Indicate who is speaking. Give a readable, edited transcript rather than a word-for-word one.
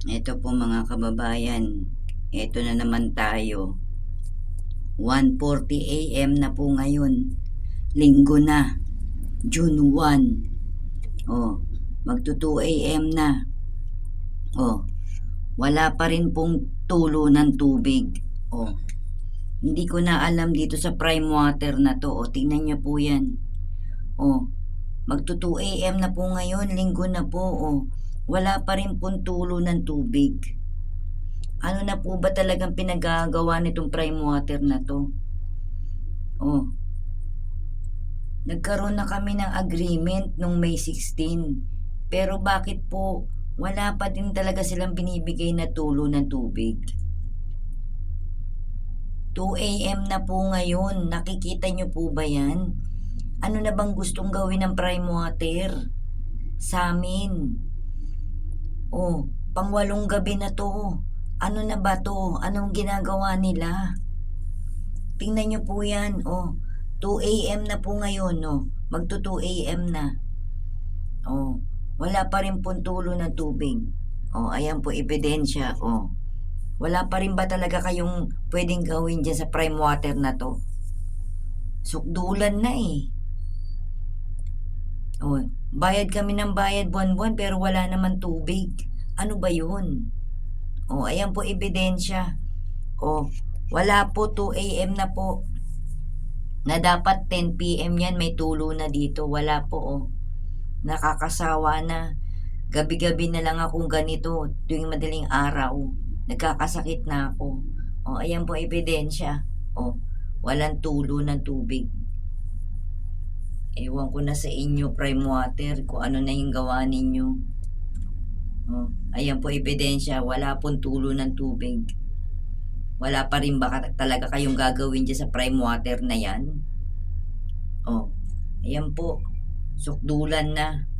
Speaker 1: Ito po mga kababayan, ito na naman tayo. 1:40 AM na po ngayon. Linggo na, June 1. Oh, magto 2 AM na. Oh, wala pa rin pong tulo ng tubig. Oh, hindi ko na alam dito sa prime water na to. Oh, tingnan niyo po yan. Oh, magto 2 AM na po ngayon, linggo na po. Oh, wala pa rin pong tulo ng tubig. Ano na po ba talagang pinagagawa nitong prime water na to? Oh, nagkaroon na kami ng agreement nung May 16. Pero bakit po wala pa din talaga silang binibigay na tulo ng tubig? 2 AM na po ngayon. Nakikita nyo po ba yan? Ano na bang gustong gawin ng prime water sa amin? Oh, pangwalong gabi na to. Ano na ba to? Anong ginagawa nila? Tingnan nyo po yan. Oh, 2 AM na po ngayon. Oh, magto 2 AM na. Oh, wala pa rin pong tulo ng tubig. Oh, ayan po ebidensya. Oh, wala pa rin ba talaga kayong pwedeng gawin dyan sa prime water na to? Sukdulan na eh. Oh, bayad kami ng bayad buwan-buwan pero wala naman tubig. Ano ba yun? Oh, ayan po ebidensya. Oh, wala po 2 AM na po. Na dapat 10 PM yan may tulo na dito. Wala po oh. Nakakasawa na. Gabi-gabi na lang akong ganito tuwing madaling araw. Nagkakasakit na ako. O, ayan po ebidensya. O, walang tulo ng tubig. Ewan ko na sa inyo, prime water, kung ano na yung gawa ninyo. O, ayan po ebidensya. Wala pong tulo ng tubig. Wala pa rin ba talaga kayong gagawin dyan sa prime water na yan? O, ayan po. Sukdulan na.